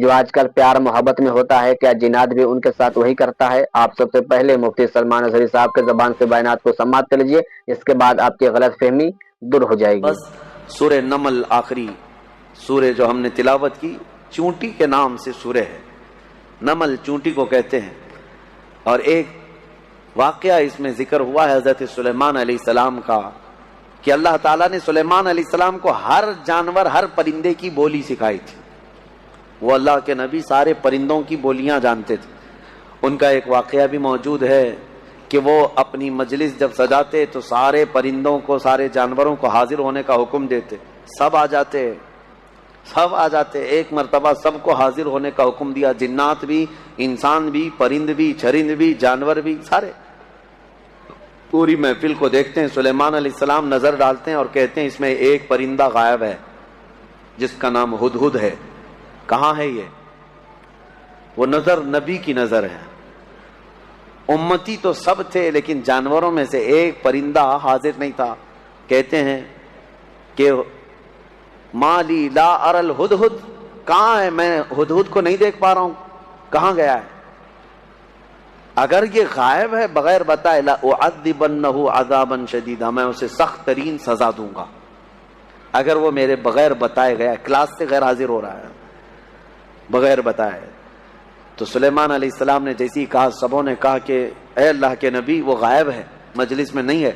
جو آج کل پیار محبت میں ہوتا ہے، کیا جنات بھی ان کے ساتھ وہی کرتا ہے؟ آپ سب سے پہلے مفتی سلمان اظہری صاحب کے زبان سے بیانات کو سماعت کر لیجئے، اس کے بعد آپ کی غلط فہمی دور ہو جائے گی۔ بس سورہ نمل آخری سورہ جو ہم نے تلاوت کی، چونٹی کے نام سے سورہ ہے، نمل چونٹی کو کہتے ہیں۔ اور ایک واقعہ اس میں ذکر ہوا ہے حضرت سلیمان علیہ السلام کا، کہ اللہ تعالیٰ نے سلیمان علیہ السلام کو ہر جانور، ہر پرندے کی بولی سکھائی تھی۔ وہ اللہ کے نبی سارے پرندوں کی بولیاں جانتے تھے۔ ان کا ایک واقعہ بھی موجود ہے کہ وہ اپنی مجلس جب سجاتے تو سارے پرندوں کو، سارے جانوروں کو حاضر ہونے کا حکم دیتے، سب آ جاتے۔ ایک مرتبہ سب کو حاضر ہونے کا حکم دیا، جنات بھی، انسان بھی، پرند بھی، چرند بھی، جانور بھی، سارے پوری محفل کو دیکھتے ہیں۔ سلیمان علیہ السلام نظر ڈالتے ہیں اور کہتے ہیں اس میں ایک پرندہ غائب ہے جس کا نام ہدہد ہے، کہاں ہے یہ؟ وہ نظر نبی کی نظر ہے، امتی تو سب تھے لیکن جانوروں میں سے ایک پرندہ حاضر نہیں تھا۔ کہتے ہیں کہ مالی لا ارل ہدہد، کہاں ہے؟ میں ہدہد کو نہیں دیکھ پا رہا ہوں، کہاں گیا ہے؟ اگر یہ غائب ہے بغیر بتائے، لأعذبنہ عذابا شدیدا، میں اسے سخت ترین سزا دوں گا۔ اگر وہ میرے بغیر بتائے گیا، کلاس سے غیر حاضر ہو رہا ہے بغیر بتائے، تو سلیمان علیہ السلام نے جیسی کہا، سبوں نے کہا کہ اے اللہ کے نبی وہ غائب ہے، مجلس میں نہیں ہے۔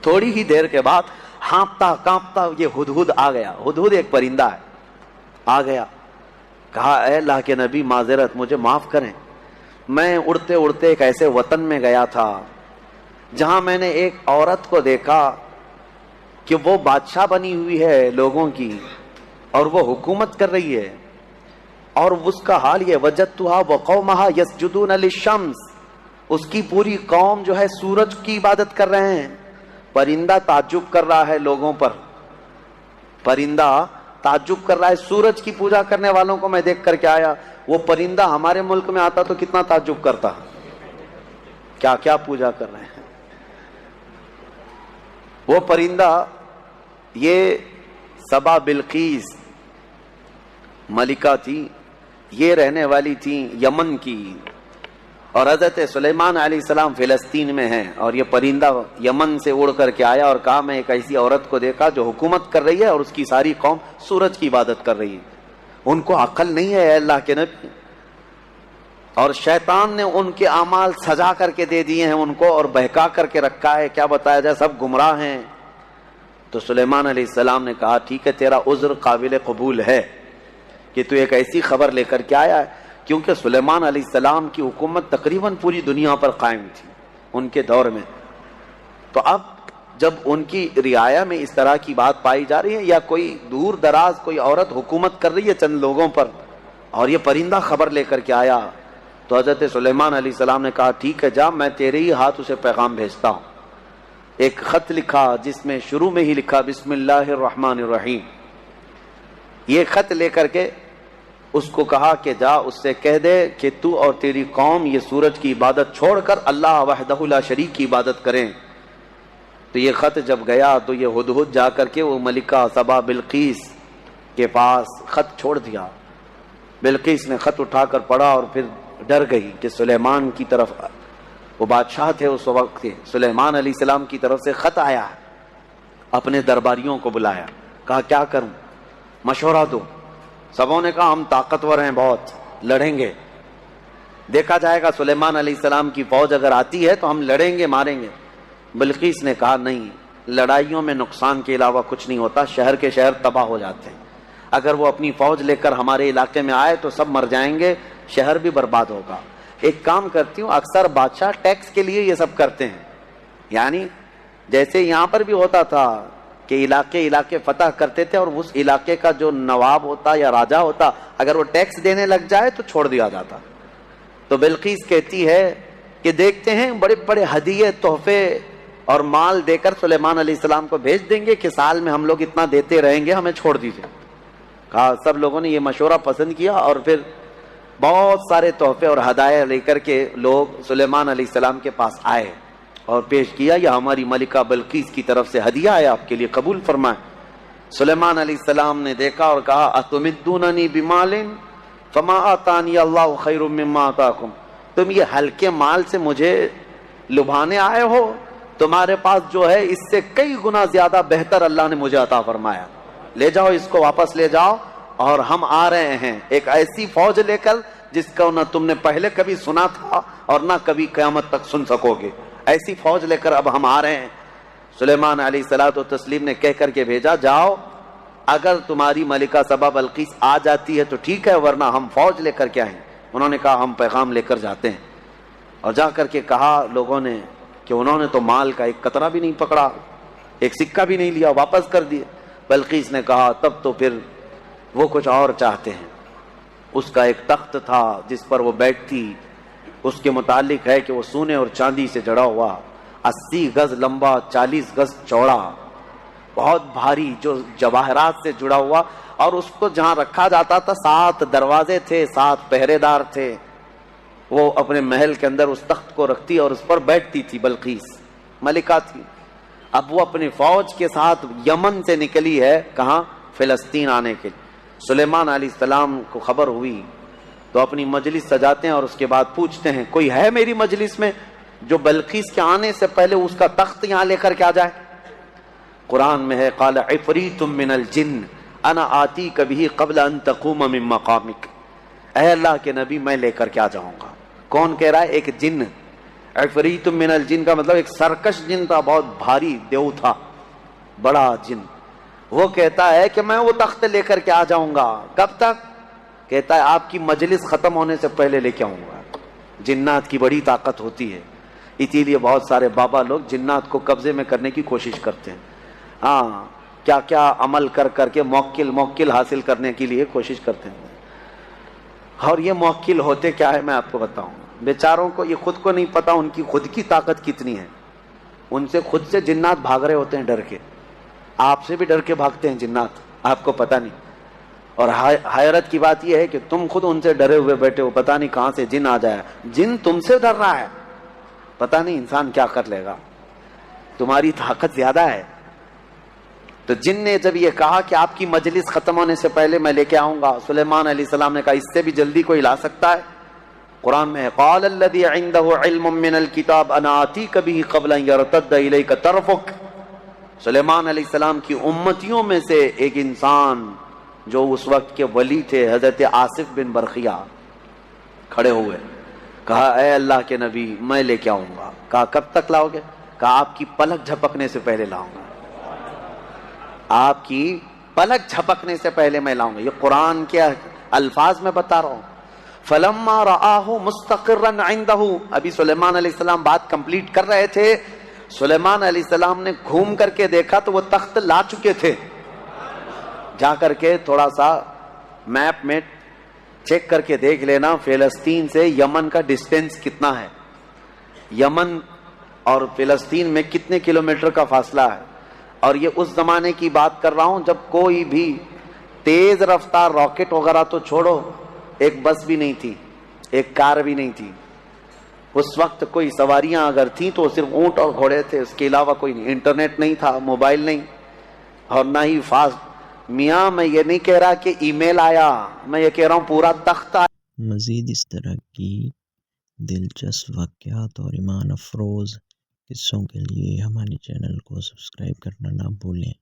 تھوڑی ہی دیر کے بعد ہانپتا کانپتا یہ ہدہد آ گیا۔ ہدہد ایک پرندہ ہے، آ گیا، کہا اے اللہ کے نبی معذرت، مجھے معاف کریں، میں اڑتے اڑتے ایک ایسے وطن میں گیا تھا جہاں میں نے ایک عورت کو دیکھا کہ وہ بادشاہ بنی ہوئی ہے لوگوں کی اور وہ حکومت کر رہی ہے، اور اس کا حال یہ، وجدتها وقومها يسجدون للشمس، اس کی پوری قوم جو ہے سورج کی عبادت کر رہے ہیں۔ پرندہ تعجب کر رہا ہے لوگوں پر، پرندہ تعجب کر رہا ہے سورج کی پوجا کرنے والوں کو میں دیکھ کر کے آیا۔ وہ پرندہ ہمارے ملک میں آتا تو کتنا تعجب کرتا، کیا کیا پوجا کر رہے ہیں۔ وہ پرندہ، یہ سبا بلقیس ملکہ تھی، یہ رہنے والی تھی یمن کی، اور حضرت سلیمان علیہ السلام فلسطین میں ہیں، اور یہ پرندہ یمن سے اڑ کر کے آیا اور کہا میں ایک ایسی عورت کو دیکھا جو حکومت کر رہی ہے اور اس کی ساری قوم سورج کی عبادت کر رہی ہے، ان کو عقل نہیں ہے اے اللہ کے نبی، اور شیطان نے ان کے اعمال سجا کر کے دے دیے ہیں ان کو اور بہکا کر کے رکھا ہے، کیا بتایا جائے، سب گمراہ ہیں۔ تو سلیمان علیہ السلام نے کہا ٹھیک ہے، تیرا عذر قابل قبول ہے کہ تو ایک ایسی خبر لے کر کے آیا ہے، کیونکہ سلیمان علیہ السلام کی حکومت تقریباً پوری دنیا پر قائم تھی ان کے دور میں۔ تو اب جب ان کی رعایا میں اس طرح کی بات پائی جا رہی ہے، یا کوئی دور دراز کوئی عورت حکومت کر رہی ہے چند لوگوں پر، اور یہ پرندہ خبر لے کر کے آیا، تو حضرت سلیمان علیہ السلام نے کہا ٹھیک ہے جا، میں تیرے ہی ہاتھ اسے پیغام بھیجتا ہوں۔ ایک خط لکھا جس میں شروع میں ہی لکھا بسم اللہ الرحمن الرحیم۔ یہ خط لے کر کے اس کو کہا کہ جا اس سے کہہ دے کہ تو اور تیری قوم یہ سورج کی عبادت چھوڑ کر اللہ وحدہ لا شریک کی عبادت کریں۔ تو یہ خط جب گیا تو یہ ہدہد جا کر کے وہ ملکہ سبا بلقیس کے پاس خط چھوڑ دیا۔ بلقیس نے خط اٹھا کر پڑھا اور پھر ڈر گئی کہ سلیمان کی طرف، وہ بادشاہ تھے اس وقت کے، سلیمان علیہ السلام کی طرف سے خط آیا ہے۔ اپنے درباریوں کو بلایا، کہا کیا کروں، مشورہ دو۔ سبوں نے کہا ہم طاقتور ہیں، بہت لڑیں گے، دیکھا جائے گا سلیمان علیہ السلام کی فوج اگر آتی ہے تو ہم لڑیں گے، ماریں گے۔ بلقیس نے کہا نہیں، لڑائیوں میں نقصان کے علاوہ کچھ نہیں ہوتا، شہر کے شہر تباہ ہو جاتے ہیں، اگر وہ اپنی فوج لے کر ہمارے علاقے میں آئے تو سب مر جائیں گے، شہر بھی برباد ہوگا۔ ایک کام کرتی ہوں، اکثر بادشاہ ٹیکس کے لیے یہ سب کرتے ہیں، یعنی جیسے یہاں پر بھی ہوتا تھا کہ علاقے فتح کرتے تھے اور اس علاقے کا جو نواب ہوتا یا راجہ ہوتا اگر وہ ٹیکس دینے لگ جائے تو چھوڑ دیا جاتا۔ تو بلقیس کہتی ہے کہ دیکھتے ہیں بڑے بڑے ہدیے، تحفے اور مال دے کر سلیمان علیہ السلام کو بھیج دیں گے کہ سال میں ہم لوگ اتنا دیتے رہیں گے، ہمیں چھوڑ دیجیے۔ کہا سب لوگوں نے یہ مشورہ پسند کیا اور پھر بہت سارے تحفے اور ہدایہ لے کر کے لوگ سلیمان علیہ السلام کے پاس آئے اور پیش کیا، یہ ہماری ملکہ بلقیس کی طرف سے ہدیہ ہے، آپ کے لیے قبول فرمائیں۔ سلیمان علیہ السلام نے دیکھا اور کہا اتمدوننی بمال، فما آتانی اللہ خیر مما آتاکم، تم یہ ہلکے مال سے مجھے لبھانے آئے ہو، تمہارے پاس جو ہے اس سے کئی گنا زیادہ بہتر اللہ نے مجھے عطا فرمایا، لے جاؤ اس کو، واپس لے جاؤ، اور ہم آ رہے ہیں ایک ایسی فوج لے کر جس کو نہ تم نے پہلے کبھی سنا تھا اور نہ کبھی قیامت تک سن سکو گے، ایسی فوج لے کر اب ہم آ رہے ہیں۔ سلیمان علیہ الصلوۃ والتسلیم نے کہہ کر کے بھیجا، جاؤ، اگر تمہاری ملکہ سبا بلقیس آ جاتی ہے تو ٹھیک ہے، ورنہ ہم فوج لے کر کے آئیں۔ انہوں نے کہا ہم پیغام لے کر جاتے ہیں، اور جا کر کے کہا لوگوں نے کہ انہوں نے تو مال کا ایک قطرہ بھی نہیں پکڑا، ایک سکہ بھی نہیں لیا، واپس کر دیے۔ بلقیس نے کہا تب تو پھر وہ کچھ اور چاہتے ہیں۔ اس کا ایک تخت تھا جس پر وہ بیٹھتی، اس کے متعلق ہے کہ وہ سونے اور چاندی سے جڑا ہوا، 80 گز لمبا، 40 گز چوڑا، بہت بھاری، جو جواہرات سے جڑا ہوا، اور اس کو جہاں رکھا جاتا تھا 7 دروازے تھے، 7 پہرے دار تھے۔ وہ اپنے محل کے اندر اس تخت کو رکھتی اور اس پر بیٹھتی تھی، بلقیس ملکہ تھی۔ اب وہ اپنی فوج کے ساتھ یمن سے نکلی ہے، کہاں؟ فلسطین آنے کے لیے۔ سلیمان علیہ السلام کو خبر ہوئی تو اپنی مجلس سجاتے ہیں اور اس کے بعد پوچھتے ہیں کوئی ہے میری مجلس میں جو بلقیس کے آنے سے پہلے اس کا تخت یہاں لے کر کے آ جائے؟ قرآن میں ہے قال عفریت من الجن انا آتیک بہ قبل ان تقوم من مقامک، اے اللہ کے نبی میں لے کر کے آ جاؤں گا۔ کون کہہ رہا ہے؟ ایک جن۔ عفریت من الجن کا مطلب ایک سرکش جن تھا، بہت بھاری دیو تھا، بڑا جن۔ وہ کہتا ہے کہ میں وہ تخت لے کر کے آ جاؤں گا۔ کب تک؟ کہتا ہے آپ کی مجلس ختم ہونے سے پہلے لے کے آؤں گا۔ جنات کی بڑی طاقت ہوتی ہے، اسی لیے بہت سارے بابا لوگ جنات کو قبضے میں کرنے کی کوشش کرتے ہیں۔ ہاں، کیا کیا عمل کر کر کے موکل حاصل کرنے کے لیے کوشش کرتے ہیں، اور یہ موکل ہوتے کیا ہے میں آپ کو بتاؤں۔ بیچاروں کو یہ خود کو نہیں پتا ان کی خود کی طاقت کتنی ہے، ان سے خود سے جنات بھاگ رہے ہوتے ہیں ڈر کے، آپ سے بھی ڈر کے بھاگتے ہیں جنات، آپ کو پتہ نہیں۔ اور حیرت کی بات یہ ہے کہ تم خود ان سے ڈرے ہوئے بیٹھے ہو، پتہ نہیں کہاں سے جن آ جایا، جن تم سے ڈر رہا ہے، پتہ نہیں انسان کیا کر لے گا، تمہاری طاقت زیادہ ہے۔ تو جن نے جب یہ کہا کہ آپ کی مجلس ختم ہونے سے پہلے میں لے کے آؤں گا، سلیمان علیہ السلام نے کہا اس سے بھی جلدی کوئی لا سکتا ہے؟ قرآن میں ہے قال الذی عنده علم من الکتاب انا آتیک بہ قبل ان یرتد الیک طرفک۔ سلیمان علیہ السلام کی امتیوں میں سے ایک انسان جو اس وقت کے ولی تھے، حضرت آصف بن برخیہ، کھڑے ہوئے، کہا اے اللہ کے نبی میں لے کے آؤں گا۔ کہا کب تک لاؤ گے؟ کہا آپ کی پلک جھپکنے سے پہلے لاؤں گا، آپ کی پلک جھپکنے سے پہلے میں لاؤں گا۔ یہ قرآن کے الفاظ میں بتا رہا ہوں۔ فلما رآہ مستقرا عنده، ابھی سلیمان علیہ السلام بات کمپلیٹ کر رہے تھے، سلیمان علیہ السلام نے گھوم کر کے دیکھا تو وہ تخت لا چکے تھے۔ جا کر کے تھوڑا سا میپ میں چیک کر کے دیکھ لینا فلسطین سے یمن کا ڈسٹینس کتنا ہے، یمن اور فلسطین میں کتنے کلومیٹر کا فاصلہ ہے۔ اور یہ اس زمانے کی بات کر رہا ہوں جب کوئی بھی تیز رفتار راکٹ وغیرہ تو چھوڑو، ایک بس بھی نہیں تھی، ایک کار بھی نہیں تھی۔ اس وقت کوئی سواریاں اگر تھیں تو صرف اونٹ اور گھوڑے تھے، اس کے علاوہ کوئی نہیں، انٹرنیٹ نہیں تھا، موبائل نہیں، اور نہ ہی فاسٹ۔ میاں میں یہ نہیں کہہ رہا کہ ای میل آیا، میں یہ کہہ رہا ہوں پورا تخت آیا۔ مزید اس طرح کی دلچسپ واقعات اور ایمان افروز قصوں کے لیے ہمارے چینل کو سبسکرائب کرنا نہ بھولیں۔